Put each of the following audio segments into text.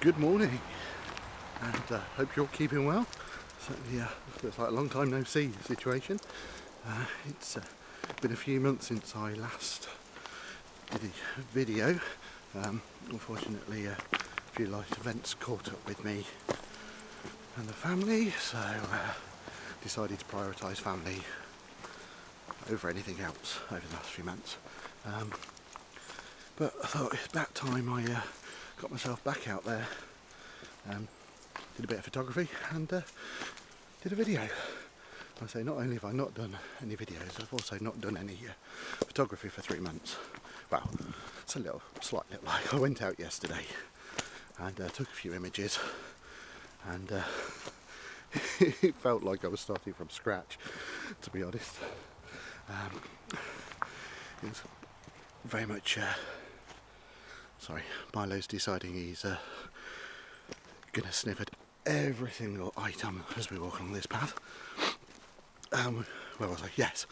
Good morning, and hope you're keeping well. Certainly looks like a long time no see situation. It's been a few months since I last did a video. Unfortunately, a few life events caught up with me and the family, so decided to prioritise family over anything else over the last few months. But I thought it's about time I got myself back out there, did a bit of photography and did a video. I say not only have I not done any videos, I've also not done any photography for 3 months. Well, it's a slight little like I went out yesterday and took a few images, and it felt like I was starting from scratch, to be honest. It was very much sorry, Milo's deciding he's going to sniff at every single item as we walk along this path. Where was I? Yes.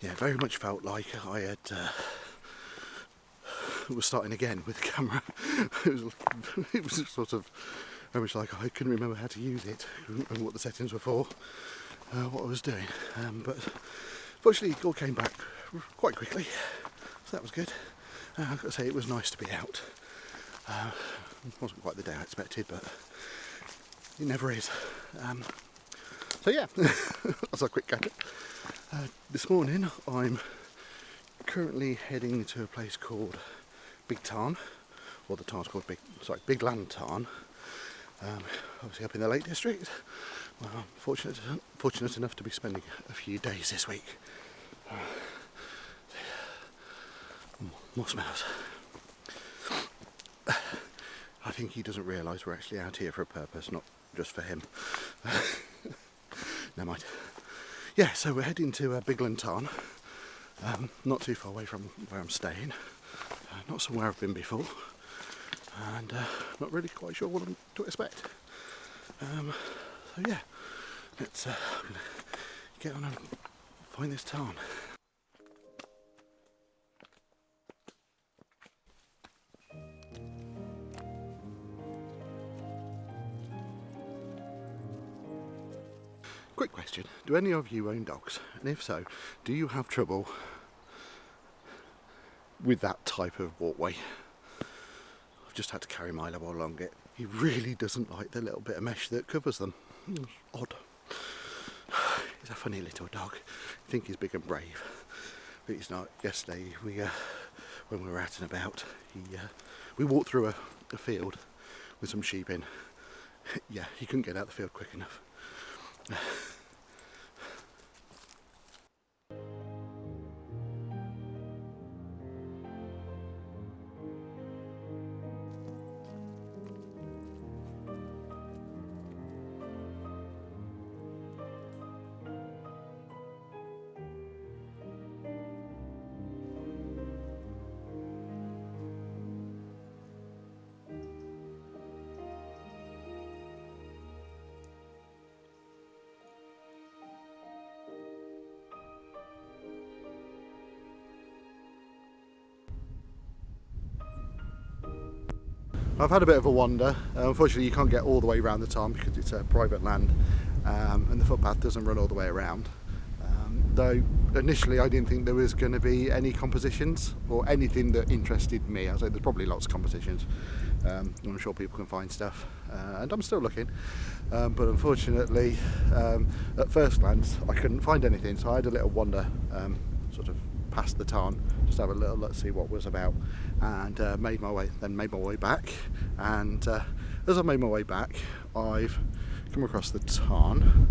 Yeah, very much felt like I had was starting again with the camera. It was sort of very much like I couldn't remember how to use it and what the settings were for, what I was doing. But fortunately it all came back quite quickly, so that was good. I've got to say, it was nice to be out. It wasn't quite the day I expected, but it never is. So yeah, that's a quick catch up. This morning I'm currently heading to a place called Bigland Tarn, or the tarn's called Bigland Tarn. Obviously up in the Lake District. Well, I'm fortunate enough to be spending a few days this week. More smells. I think he doesn't realise we're actually out here for a purpose, not just for him. Never mind. Yeah, so we're heading to Bigland Tarn, not too far away from where I'm staying, not somewhere I've been before, and not really quite sure what I'm to expect. So yeah, let's get on and find this tarn. Quick question, do any of you own dogs? And if so, do you have trouble with that type of walkway? I've just had to carry Milo along it. He really doesn't like the little bit of mesh that covers them. Odd. He's a funny little dog. I think he's big and brave, but he's not. Yesterday, when we were out and about, we walked through a field with some sheep in. Yeah, he couldn't get out the field quick enough. I've had a bit of a wander. Unfortunately you can't get all the way around the tarn because it's private land, and the footpath doesn't run all the way around. Though initially I didn't think there was going to be any compositions or anything that interested me. I said there's probably lots of compositions. I'm sure people can find stuff, and I'm still looking, but unfortunately at first glance I couldn't find anything, so I had a little wander sort of past the tarn, just have a little look, see what was about, and made my way back. And as I made my way back, I've come across the tarn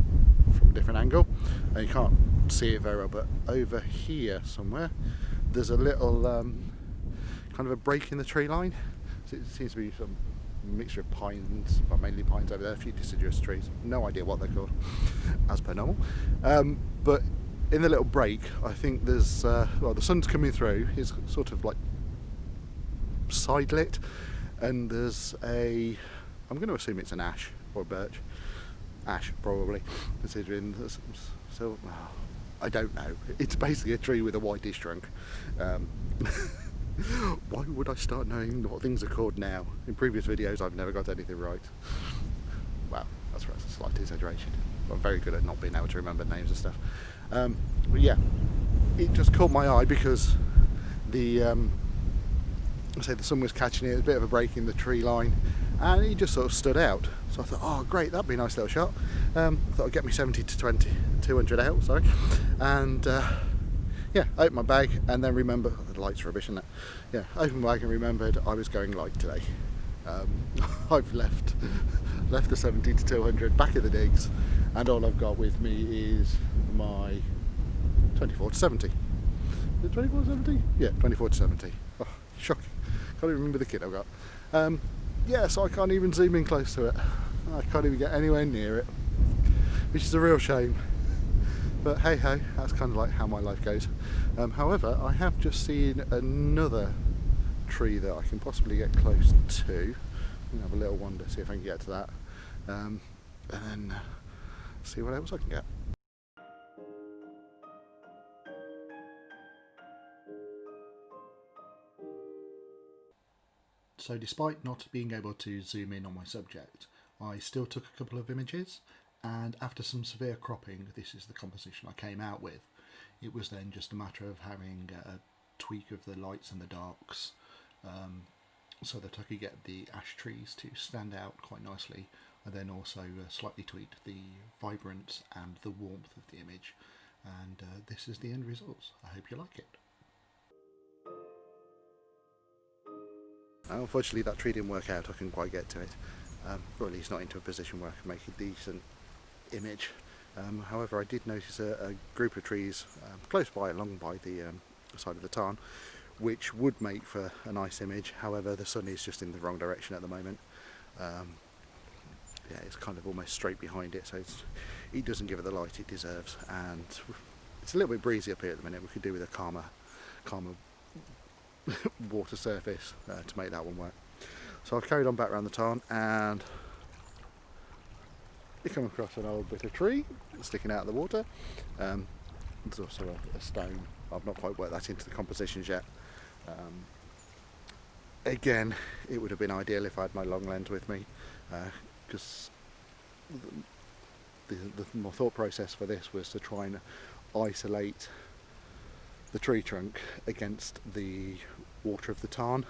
from a different angle, and you can't see it very well, but over here somewhere there's a little kind of a break in the tree line. So it seems to be some mixture of pines, but mainly pines over there, a few deciduous trees, no idea what they're called as per normal, but in the little break I think there's well, the sun's coming through, it's sort of like side lit, and there's I'm going to assume it's an ash or a birch. Ash probably, considering this, so I don't know, it's basically a tree with a whitish trunk. Why would I start knowing what things are called now? In previous videos I've never got anything right. Well, that's a slight exaggeration. I'm very good at not being able to remember names and stuff. But yeah, it just caught my eye because the sun was catching it. It was a bit of a break in the tree line, and it just sort of stood out. So I thought, oh great, that'd be a nice little shot. I thought I'd get me 70 to 20, 200 out, sorry. And yeah, opened my bag and then remember, oh, the light's rubbish, isn't it? Yeah, opened my bag and remembered I was going light today. I've left the 70 to 200 back at the digs, and all I've got with me is my 24 to 70. Is it 24 to 70? Yeah, 24 to 70. Oh, shocking. Can't even remember the kit I've got. Yeah, so I can't even zoom in close to it. I can't even get anywhere near it, which is a real shame. But hey ho, that's kind of like how my life goes. However, I have just seen another tree that I can possibly get close to. I'm gonna have a little wander, see if I can get to that, and then see what else I can get. So despite not being able to zoom in on my subject, I still took a couple of images, and after some severe cropping, this is the composition I came out with. It was then just a matter of having a tweak of the lights and the darks, so that I could get the ash trees to stand out quite nicely, and then also slightly tweaked the vibrance and the warmth of the image, and this is the end result. I hope you like it. Unfortunately that tree didn't work out, I couldn't quite get to it, or at least not into a position where I could make a decent image. However, I did notice a group of trees close by, along by the side of the tarn, which would make for a nice image. However, the sun is just in the wrong direction at the moment. Yeah, it's kind of almost straight behind it, so it doesn't give it the light it deserves, and it's a little bit breezy up here at the minute. We could do with a calmer water surface to make that one work. So I've carried on back around the tarn, and you come across an old bit of tree sticking out of the water. There's also a stone. I've not quite worked that into the compositions yet. Again, it would have been ideal if I had my long lens with me, because my thought process for this was to try and isolate the tree trunk against the water of the tarn,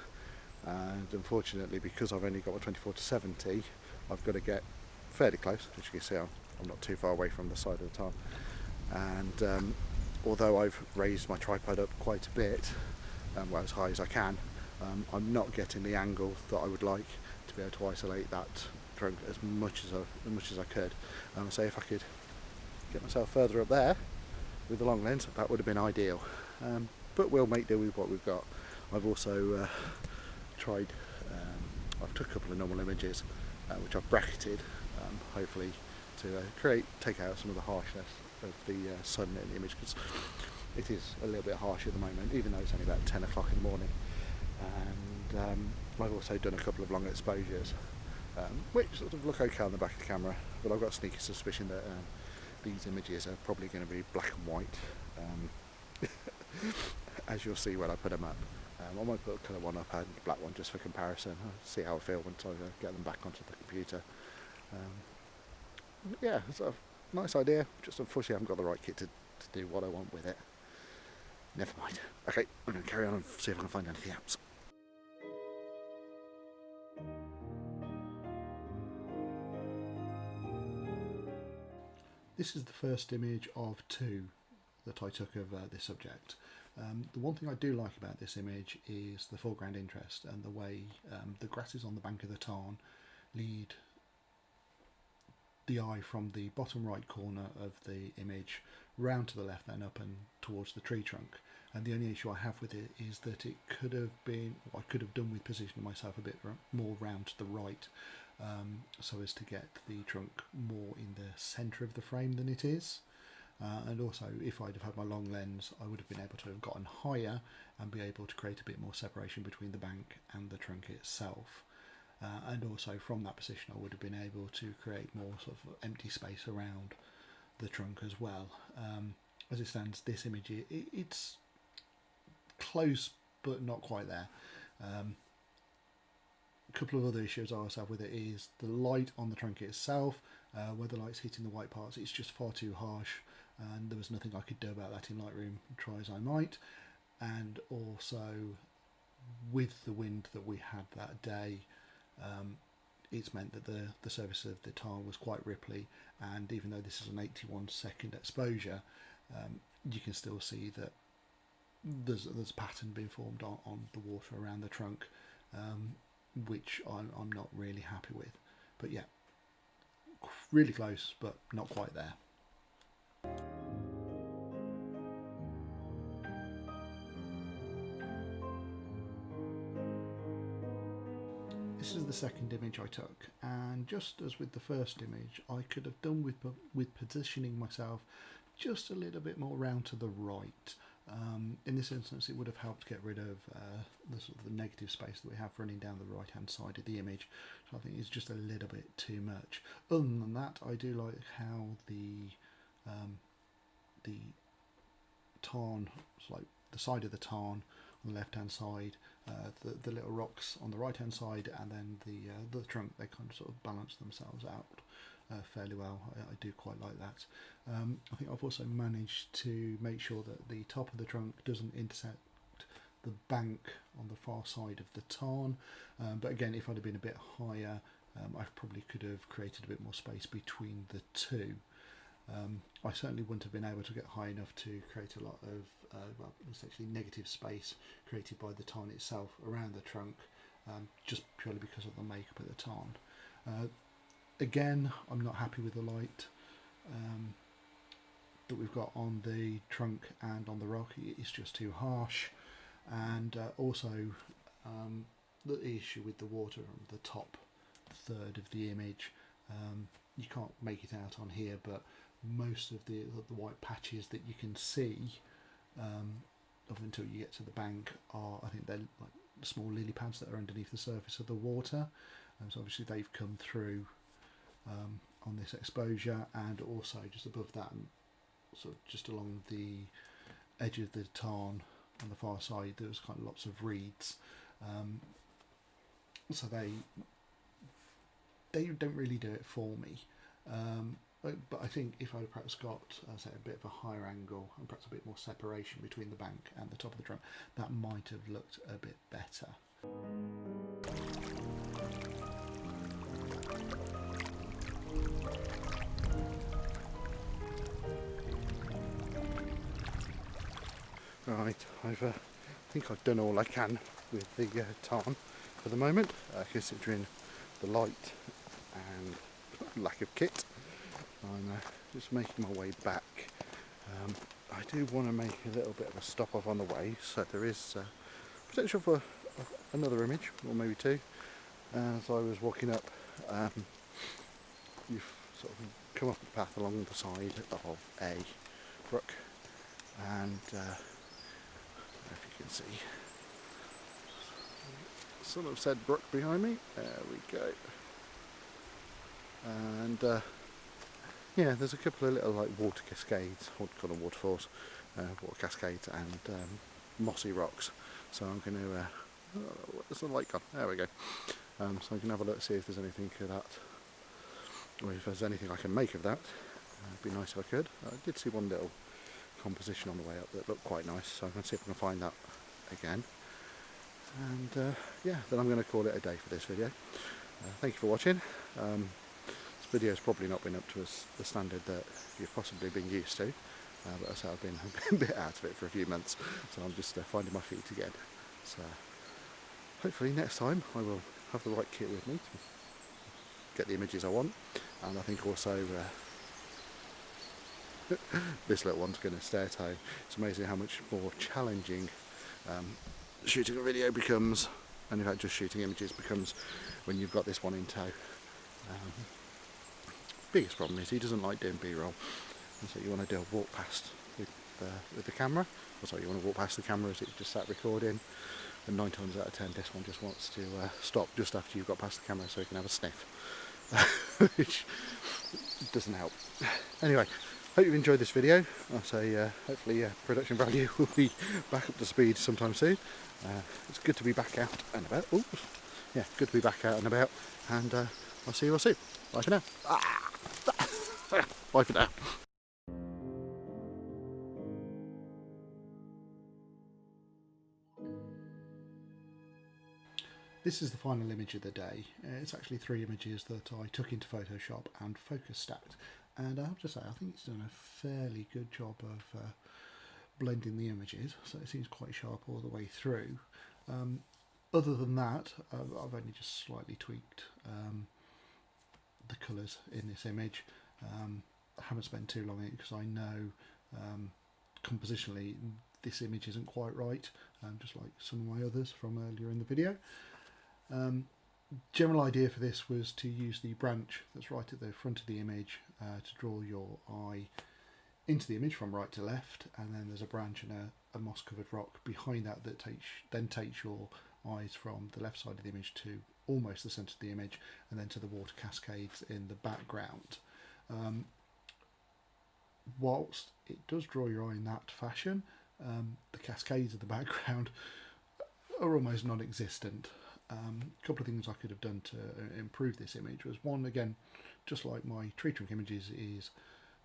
and unfortunately, because I've only got a 24 to 70, I've got to get fairly close. As you can see, I'm not too far away from the side of the tarn, and although I've raised my tripod up quite a bit, well, as high as I can, I'm not getting the angle that I would like to be able to isolate that trunk as much as I could. So if I could get myself further up there with the long lens, that would have been ideal. But we'll make do with what we've got. I've also tried, I've took a couple of normal images which I've bracketed, hopefully to take out some of the harshness of the sun in the image, because it is a little bit harsh at the moment, even though it's only about 10 o'clock in the morning. And I've also done a couple of long exposures, which sort of look okay on the back of the camera, but I've got a sneaky suspicion that these images are probably going to be black and white, as you'll see when I put them up. I might put colour one up and black one just for comparison. I'll see how I feel once I get them back onto the computer. Yeah, it's a nice idea, just unfortunately I haven't got the right kit to do what I want with it. Never mind. Okay, I'm going to carry on and see if I can find anything else. This is the first image of two that I took of this subject. The one thing I do like about this image is the foreground interest and the way the grasses on the bank of the tarn lead the eye from the bottom right corner of the image round to the left, then up and towards the tree trunk. And the only issue I have with it is that it could have been, what I could have done with positioning myself a bit more round to the right, so as to get the trunk more in the centre of the frame than it is. And also, if I'd have had my long lens, I would have been able to have gotten higher and be able to create a bit more separation between the bank and the trunk itself. And also from that position I would have been able to create more sort of empty space around the trunk as well. As it stands, this image, it's close but not quite there. A couple of other issues I also have with it is the light on the trunk itself, where the light's hitting the white parts, it's just far too harsh, and there was nothing I could do about that in Lightroom, try as I might. And also with the wind that we had that day, it's meant that the surface of the tarn was quite ripply, and even though this is an 81-second exposure, you can still see that there's a pattern being formed on the water around the trunk, which I'm not really happy with. But yeah, really close, but not quite there. This is the second image I took, and just as with the first image, I could have done with positioning myself just a little bit more round to the right. In this instance, it would have helped get rid of the sort of the negative space that we have running down the right hand side of the image. So I think it's just a little bit too much. Other than that, I do like how the tarn, like the side of the tarn on the left hand side, the little rocks on the right hand side, and then the trunk, they kind of sort of balance themselves out fairly well. I do quite like that. I think I've also managed to make sure that the top of the trunk doesn't intersect the bank on the far side of the tarn, but again, if I'd have been a bit higher, I probably could have created a bit more space between the two. I certainly wouldn't have been able to get high enough to create a lot of well, essentially negative space created by the tarn itself around the trunk, just purely because of the makeup of the tarn. Again, I'm not happy with the light that we've got on the trunk and on the rock. It's just too harsh, and also the issue with the water on the top third of the image. You can't make it out on here, but most of the white patches that you can see up until you get to the bank are, I think they're like small lily pads that are underneath the surface of the water, and so obviously they've come through on this exposure, and also just above that, and sort of just along the edge of the tarn on the far side, there was kind of lots of reeds, so they don't really do it for me. But I think if I'd perhaps got say a bit of a higher angle and perhaps a bit more separation between the bank and the top of the trunk, that might have looked a bit better. Right, I think I've done all I can with the tarn for the moment, considering the light and lack of kit. I'm just making my way back. I do want to make a little bit of a stop off on the way, so there is potential for another image, or maybe two. As I was walking up, you've sort of come up the path along the side of a brook, and I don't know if you can see, sort of said brook behind me. There we go. And yeah, there's a couple of little like water cascades, what do you call them, waterfalls, water cascades, and mossy rocks. So I'm going to, where's the light gone? There we go. So I can have a look, see if there's anything of that, or if there's anything I can make of that. It'd be nice if I could. I did see one little composition on the way up that looked quite nice, so I'm going to see if I can find that again. And yeah, then I'm going to call it a day for this video. Thank you for watching. This video's probably not been up to the standard that you've possibly been used to, but as I say, I've been a bit out of it for a few months, so I'm just finding my feet again. So hopefully next time I will have the right kit with me to get the images I want, and I think also this little one's going to stay at home. It's amazing how much more challenging shooting a video becomes, and in fact just shooting images becomes, when you've got this one in tow. Biggest problem is he doesn't like doing B-roll, and so you want to do a walk past with the camera, or so you want to walk past the camera as it's just sat recording, and 9 times out of 10 this one just wants to stop just after you've got past the camera so you can have a sniff, which doesn't help. Anyway, hope you've enjoyed this video. I'll say hopefully production value will be back up to speed sometime soon. It's good to be back out and about. Oops. Yeah, good to be back out and about, and I'll see you all soon. Bye for now. Bye for now. This is the final image of the day. It's actually 3 images that I took into Photoshop and focus stacked, and I have to say I think it's done a fairly good job of blending the images, so it seems quite sharp all the way through. Other than that, I've only just slightly tweaked the colours in this image. I haven't spent too long on it because I know compositionally this image isn't quite right, just like some of my others from earlier in the video. General idea for this was to use the branch that's right at the front of the image to draw your eye into the image from right to left, and then there's a branch and a moss covered rock behind that that takes your eyes from the left side of the image to almost the centre of the image, and then to the water cascades in the background. Whilst it does draw your eye in that fashion, the cascades of the background are almost non-existent. A couple of things I could have done to improve this image was, one, again, just like my tree trunk images, is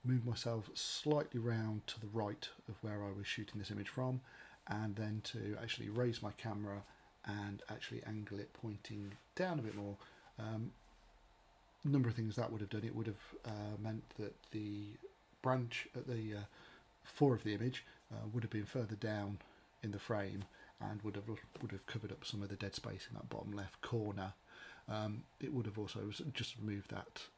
move myself slightly round to the right of where I was shooting this image from, and then to actually raise my camera and actually angle it pointing down a bit more. A number of things that would have done. It would have meant that the branch at the fore of the image would have been further down in the frame, and would have covered up some of the dead space in that bottom left corner. It would have also just moved that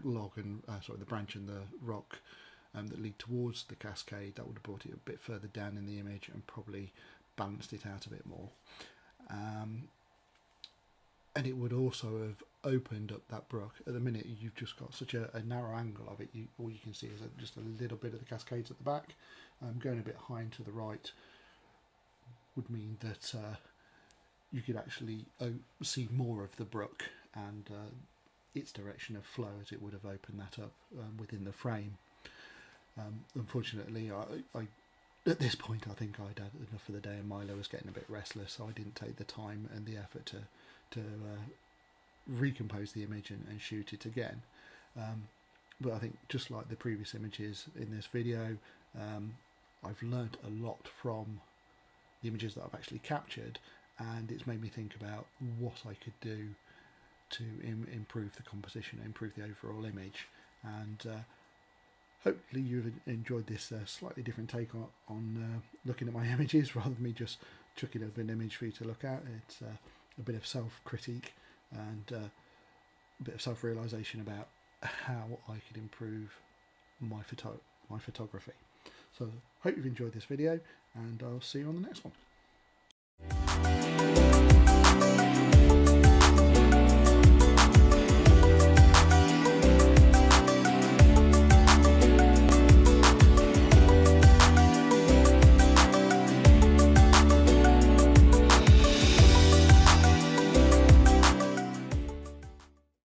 log and the branch and the rock that lead towards the cascade. That would have brought it a bit further down in the image and probably balanced it out a bit more. And it would also have opened up that brook. At the minute you've just got such a narrow angle of it, all you can see is just a little bit of the cascades at the back. Going a bit high and to the right would mean that you could actually see more of the brook and its direction of flow, as it would have opened that up within the frame. Unfortunately, I at this point I think I'd had enough for the day, and Milo was getting a bit restless, so I didn't take the time and the effort to recompose the image and shoot it again. But I think, just like the previous images in this video, I've learnt a lot from the images that I've actually captured, and it's made me think about what I could do to improve the composition, improve the overall image, and hopefully you've enjoyed this slightly different take on looking at my images, rather than me just chucking up an image for you to look at. It's a bit of self-critique and a bit of self-realisation about how I could improve my photography. So hope you've enjoyed this video, and I'll see you on the next one.